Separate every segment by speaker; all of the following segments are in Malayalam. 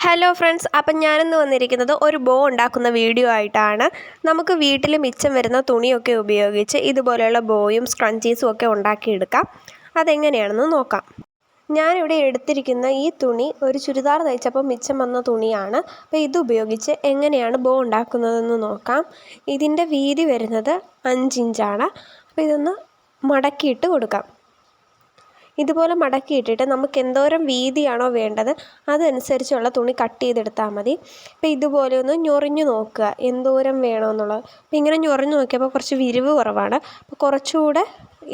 Speaker 1: ഹലോ ഫ്രണ്ട്സ്, അപ്പം ഞാനിന്ന് വന്നിരിക്കുന്നത് ഒരു ബോ ഉണ്ടാക്കുന്ന വീഡിയോ ആയിട്ടാണ്. നമുക്ക് വീട്ടിൽ മിച്ചം വരുന്ന തുണിയൊക്കെ ഉപയോഗിച്ച് ഇതുപോലെയുള്ള ബോയും സ്ക്രഞ്ചീസും ഒക്കെ ഉണ്ടാക്കിയെടുക്കാം. അതെങ്ങനെയാണെന്ന് നോക്കാം. ഞാനിവിടെ എടുത്തിരിക്കുന്ന ഈ തുണി ഒരു ചുരിദാർ തയ്ച്ചപ്പോൾ മിച്ചം വന്ന തുണിയാണ്. അപ്പോൾ ഇതുപയോഗിച്ച് എങ്ങനെയാണ് ബോ ഉണ്ടാക്കുന്നതെന്ന് നോക്കാം. ഇതിൻ്റെ വീതി വരുന്നത് 5 ഇഞ്ചാണ്. അപ്പോൾ ഇതൊന്ന് മടക്കിയിട്ട് കൊടുക്കാം. ഇതുപോലെ മടക്കിയിട്ടിട്ട് നമുക്ക് എന്തോരം വീതിയാണോ വേണ്ടത് അതനുസരിച്ചുള്ള തുണി കട്ട് ചെയ്തെടുത്താൽ മതി. അപ്പോൾ ഇതുപോലെ ഒന്ന് ഞൊറിഞ്ഞു നോക്കുക എന്തോരം വേണമെന്നുള്ളത്. അപ്പോൾ ഇങ്ങനെ ഞൊറിഞ്ഞു നോക്കിയപ്പോൾ കുറച്ച് വിരിവ് കുറവാണ്. അപ്പോൾ കുറച്ചുകൂടെ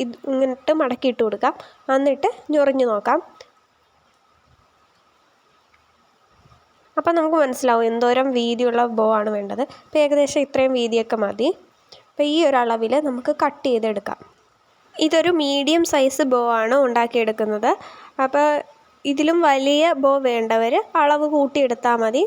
Speaker 1: ഇങ്ങോട്ട് മടക്കിയിട്ട് കൊടുക്കാം. എന്നിട്ട് ഞൊറിഞ്ഞു നോക്കാം. അപ്പോൾ നമുക്ക് മനസ്സിലാവും എന്തോരം വീതിയുള്ള ബോ ആണ് വേണ്ടത്. അപ്പോൾ ഏകദേശം ഇത്രയും വീതിയൊക്കെ മതി. അപ്പോൾ ഈ ഒരു അളവിൽ നമുക്ക് കട്ട് ചെയ്തെടുക്കാം. ഇതൊരു മീഡിയം സൈസ് ബോ ആണ് ഉണ്ടാക്കിയെടുക്കുന്നത്. അപ്പോൾ ഇതിലും വലിയ ബോ വേണ്ടവർ അളവ് കൂട്ടിയെടുത്താൽ മതി.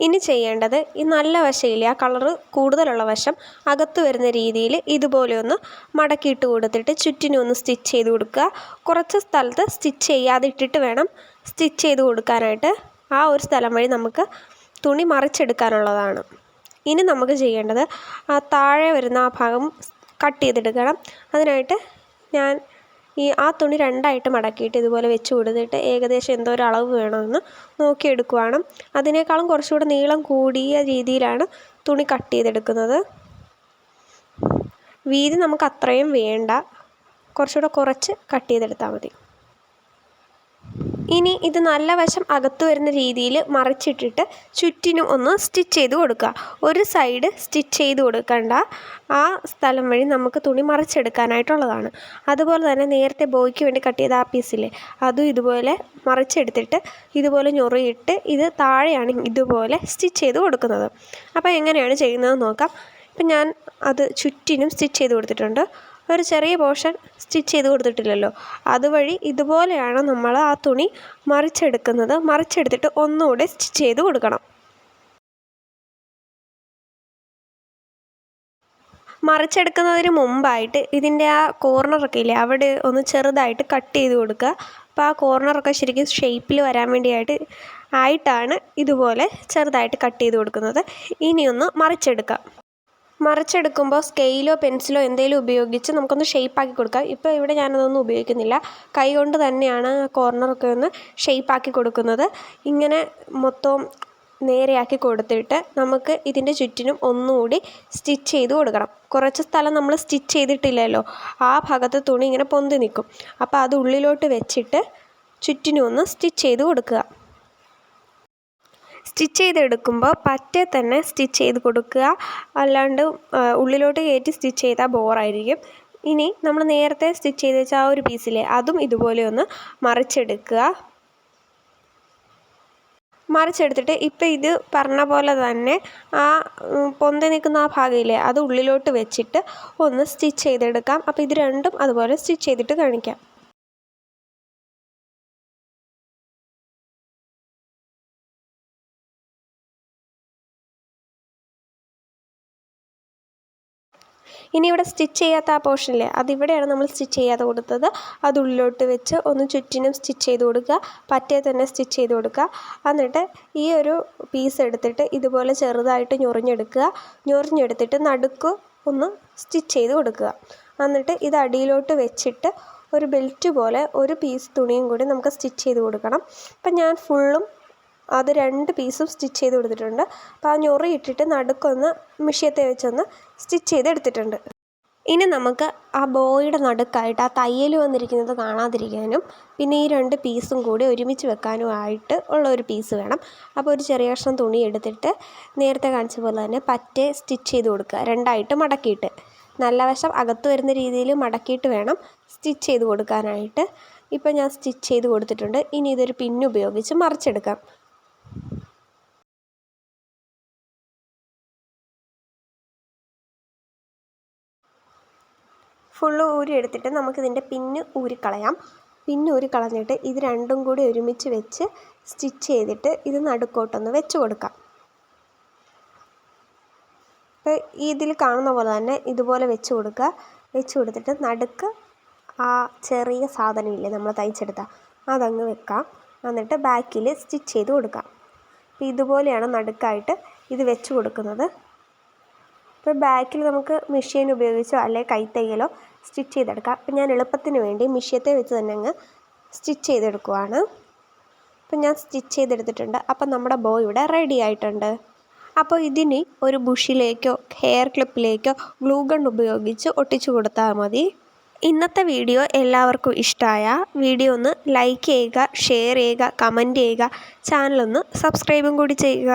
Speaker 1: ഇനി ചെയ്യേണ്ടത് ഈ നല്ല വശയില്ലേ, ആ കളറ് കൂടുതലുള്ള വശം അകത്ത് വരുന്ന രീതിയിൽ ഇതുപോലെ ഒന്ന് മടക്കിയിട്ട് കൊടുത്തിട്ട് ചുറ്റിനും ഒന്ന് സ്റ്റിച്ച് ചെയ്ത് കൊടുക്കുക. കുറച്ച് സ്ഥലത്ത് സ്റ്റിച്ച് ചെയ്യാതെ ഇട്ടിട്ട് വേണം സ്റ്റിച്ച് ചെയ്ത് കൊടുക്കാനായിട്ട്. ആ ഒരു സ്ഥലം വഴി നമുക്ക് തുണി മറിച്ചെടുക്കാനുള്ളതാണ്. ഇനി നമുക്ക് ചെയ്യേണ്ടത് ആ താഴെ വരുന്ന ആ ഭാഗം കട്ട് ചെയ്തെടുക്കണം. അതിനായിട്ട് ഞാൻ ആ തുണി രണ്ടായിട്ട് മടക്കിയിട്ട് ഇതുപോലെ വെച്ച് കൊടുത്തിട്ട് ഏകദേശം എന്തോരം അളവ് വേണമെന്ന് നോക്കിയെടുക്കുവാണ്. അതിനേക്കാളും കുറച്ചുകൂടെ നീളം കൂടിയ രീതിയിലാണ് തുണി കട്ട് ചെയ്തെടുക്കുന്നത്. വീതി നമുക്ക് അത്രയും വേണ്ട, കുറച്ചുകൂടെ കുറച്ച് കട്ട് ചെയ്തെടുത്താൽ മതി. ഇനി ഇത് നല്ല വശം അകത്ത് വരുന്ന രീതിയിൽ മറിച്ചിട്ടിട്ട് ചുറ്റിനും ഒന്ന് സ്റ്റിച്ച് ചെയ്ത് കൊടുക്കുക. ഒരു സൈഡ് സ്റ്റിച്ച് ചെയ്ത് കൊടുക്കണ്ട, ആ സ്ഥലം വഴി നമുക്ക് തുണി മറിച്ചെടുക്കാനായിട്ടുള്ളതാണ്. അതുപോലെ തന്നെ നേരത്തെ ബോയ്ക്ക് വേണ്ടി കട്ട് ചെയ്ത ആ പീസില്ലേ, അതും ഇതുപോലെ മറിച്ചെടുത്തിട്ട് ഇതുപോലെ ഞൊറിയിട്ട് ഇത് താഴെയാണ് ഇതുപോലെ സ്റ്റിച്ച് ചെയ്ത് കൊടുക്കുന്നത്. അപ്പോൾ എങ്ങനെയാണ് ചെയ്യുന്നതെന്ന് നോക്കാം. ഇപ്പം ഞാൻ അത് ചുറ്റിനും സ്റ്റിച്ച് ചെയ്ത് കൊടുത്തിട്ടുണ്ട്. ഒരു ചെറിയ പോർഷൻ സ്റ്റിച്ച് ചെയ്ത് കൊടുത്തിട്ടില്ലല്ലോ, അതുവഴി ഇതുപോലെയാണ് നമ്മൾ ആ തുണി മറിച്ചെടുക്കുന്നത്. മറിച്ചെടുത്തിട്ട് ഒന്നുകൂടെ സ്റ്റിച്ച് ചെയ്ത് കൊടുക്കണം. മറിച്ചെടുക്കുന്നതിന് മുമ്പായിട്ട് ഇതിൻ്റെ ആ കോർണറൊക്കെ ഇല്ലേ, അവിടെ ഒന്ന് ചെറുതായിട്ട് കട്ട് ചെയ്ത് കൊടുക്കുക. അപ്പോൾ ആ കോർണറൊക്കെ ശരിക്കും ഷേപ്പിൽ വരാൻ വേണ്ടിയിട്ടാണ് ഇതുപോലെ ചെറുതായിട്ട് കട്ട് ചെയ്ത് കൊടുക്കുന്നത്. ഇനിയൊന്ന് മറിച്ചെടുക്കാം. മറിച്ചെടുക്കുമ്പോൾ സ്കെയിലോ പെൻസിലോ എന്തെങ്കിലും ഉപയോഗിച്ച് നമുക്കൊന്ന് ഷേപ്പാക്കി കൊടുക്കാം. ഇപ്പോൾ ഇവിടെ ഞാനതൊന്നും ഉപയോഗിക്കുന്നില്ല, കൈ കൊണ്ട് തന്നെയാണ് കോർണറൊക്കെ ഒന്ന് ഷേപ്പാക്കി കൊടുക്കുന്നത്. ഇങ്ങനെ മൊത്തം നേരെയാക്കി കൊടുത്തിട്ട് നമുക്ക് ഇതിൻ്റെ ചുറ്റിനും ഒന്നുകൂടി സ്റ്റിച്ച് ചെയ്ത് കൊടുക്കണം. കുറച്ച് സ്ഥലം നമ്മൾ സ്റ്റിച്ച് ചെയ്തിട്ടില്ലല്ലോ, ആ ഭാഗത്ത് തുണി ഇങ്ങനെ പൊന്തി നിൽക്കും. അപ്പോൾ അത് ഉള്ളിലോട്ട് വെച്ചിട്ട് ചുറ്റിനും ഒന്ന് സ്റ്റിച്ച് ചെയ്ത് കൊടുക്കുക. സ്റ്റിച്ച് ചെയ്തെടുക്കുമ്പോൾ പറ്റേ തന്നെ സ്റ്റിച്ച് ചെയ്ത് കൊടുക്കുക, അല്ലാണ്ട് ഉള്ളിലോട്ട് കയറ്റി സ്റ്റിച്ച് ചെയ്താൽ ബോറായിരിക്കും. ഇനി നമ്മൾ നേരത്തെ സ്റ്റിച്ച് ചെയ്ത് വെച്ച ആ ഒരു പീസിലെ അതും ഇതുപോലെ ഒന്ന് മറിച്ചെടുക്കുക. മറിച്ചെടുത്തിട്ട് ഇപ്പം ഇത് പറഞ്ഞ പോലെ തന്നെ ആ പൊന്തി നിൽക്കുന്ന ആ ഭാഗമില്ലേ, അത് ഉള്ളിലോട്ട് വെച്ചിട്ട് ഒന്ന് സ്റ്റിച്ച് ചെയ്തെടുക്കാം. അപ്പോൾ ഇത് രണ്ടും അതുപോലെ സ്റ്റിച്ച് ചെയ്തിട്ട് കാണിക്കാം. ഇനി ഇവിടെ സ്റ്റിച്ച് ചെയ്യാത്ത ആ പോർഷനില്ലേ, അതിവിടെയാണ് നമ്മൾ സ്റ്റിച്ച് ചെയ്യാതെ കൊടുത്തത്. അത് ഉള്ളിലോട്ട് വെച്ച് ഒന്ന് ചുറ്റിനും സ്റ്റിച്ച് ചെയ്ത് കൊടുക്കുക. പറ്റേ തന്നെ സ്റ്റിച്ച് ചെയ്ത് കൊടുക്കുക. എന്നിട്ട് ഈ ഒരു പീസ് എടുത്തിട്ട് ഇതുപോലെ ചെറുതായിട്ട് ഞൊറിഞ്ഞെടുത്തിട്ട് നടുക്ക് ഒന്ന് സ്റ്റിച്ച് ചെയ്ത് കൊടുക്കുക. എന്നിട്ട് ഇത് അടിയിലോട്ട് വെച്ചിട്ട് ഒരു ബെൽറ്റ് പോലെ ഒരു പീസ് തുണിയും കൂടി നമുക്ക് സ്റ്റിച്ച് ചെയ്ത് കൊടുക്കണം. അപ്പം ഞാൻ ഫുള്ളും അത് 2 പീസും സ്റ്റിച്ച് ചെയ്ത് കൊടുത്തിട്ടുണ്ട്. അപ്പോൾ ആ ഞൊറി ഇട്ടിട്ട് നടുക്കൊന്ന് മിഷ്യത്തെ വെച്ചൊന്ന് സ്റ്റിച്ച് ചെയ്തെടുത്തിട്ടുണ്ട്. ഇനി നമുക്ക് ആ ബോയുടെ നടുക്കായിട്ട് ആ തയ്യൽ വന്നിരിക്കുന്നത് കാണാതിരിക്കാനും പിന്നെ ഈ 2 പീസും കൂടി ഒരുമിച്ച് വെക്കാനുമായിട്ട് ഉള്ള ഒരു പീസ് വേണം. അപ്പോൾ ഒരു ചെറിയ കഷ്ണം തുണി എടുത്തിട്ട് നേരത്തെ കാണിച്ച പോലെ തന്നെ പറ്റേ സ്റ്റിച്ച് ചെയ്ത് കൊടുക്കുക, രണ്ടായിട്ട് മടക്കിയിട്ട്. നല്ല വശം അകത്ത് വരുന്ന രീതിയിൽ മടക്കിയിട്ട് വേണം സ്റ്റിച്ച് ചെയ്ത് കൊടുക്കാനായിട്ട്. ഇപ്പോൾ ഞാൻ സ്റ്റിച്ച് ചെയ്ത് കൊടുത്തിട്ടുണ്ട്. ഇനി ഇതൊരു പിൻ ഉപയോഗിച്ച് മറിച്ചെടുക്കാം. ഫുള്ള് ഊരി എടുത്തിട്ട് നമുക്കിതിൻ്റെ പിന്ന് ഊരിക്കളയാം. പിന്ന് ഊരിക്കളഞ്ഞിട്ട് ഇത് രണ്ടും കൂടി ഒരുമിച്ച് വെച്ച് സ്റ്റിച്ച് ചെയ്തിട്ട് ഇത് നടുക്കോട്ടൊന്ന് വെച്ച് കൊടുക്കാം. അപ്പോൾ ഇതിൽ കാണുന്ന പോലെ തന്നെ ഇതുപോലെ വെച്ച് കൊടുക്കുക. വെച്ച് കൊടുത്തിട്ട് നടുക്ക് ആ ചെറിയ സാധനമില്ലേ നമ്മൾ തയ്ച്ചെടുത്ത അതങ്ങ് വെക്കാം. എന്നിട്ട് ബാക്കിൽ സ്റ്റിച്ച് ചെയ്ത് കൊടുക്കാം. അപ്പോൾ ഇതുപോലെയാണ് നടുക്കായിട്ട് ഇത് വെച്ച് കൊടുക്കുന്നത്. അപ്പോൾ ബാക്കിൽ നമുക്ക് മെഷീൻ ഉപയോഗിച്ചോ അല്ലെങ്കിൽ കൈത്തയ്യലോ സ്റ്റിച്ച് ചെയ്തെടുക്കാം. അപ്പോൾ ഞാൻ എളുപ്പത്തിന് വേണ്ടി മെഷീനത്തെ വെച്ച് തന്നെ അങ്ങ് സ്റ്റിച്ച് ചെയ്തെടുക്കുവാണ്. അപ്പോൾ ഞാൻ സ്റ്റിച്ച് ചെയ്തെടുത്തിട്ടുണ്ട്. അപ്പോൾ നമ്മുടെ ബോ ഇവിടെ റെഡി ആയിട്ടുണ്ട്. അപ്പോൾ ഇതിന് ഒരു ബുഷിലേക്കോ ഹെയർ ക്ലിപ്പിലേക്കോ ഗ്ലൂ ഗൺ ഉപയോഗിച്ച് ഒട്ടിച്ചു കൊടുത്താൽ മതി. ഇന്നത്തെ വീഡിയോ എല്ലാവർക്കും ഇഷ്ടമായ വീഡിയോ ഒന്ന് ലൈക്ക് ചെയ്യുക, ഷെയർ ചെയ്യുക, കമൻറ്റ് ചെയ്യുക, ചാനലൊന്ന് സബ്സ്ക്രൈബും കൂടി ചെയ്യുക.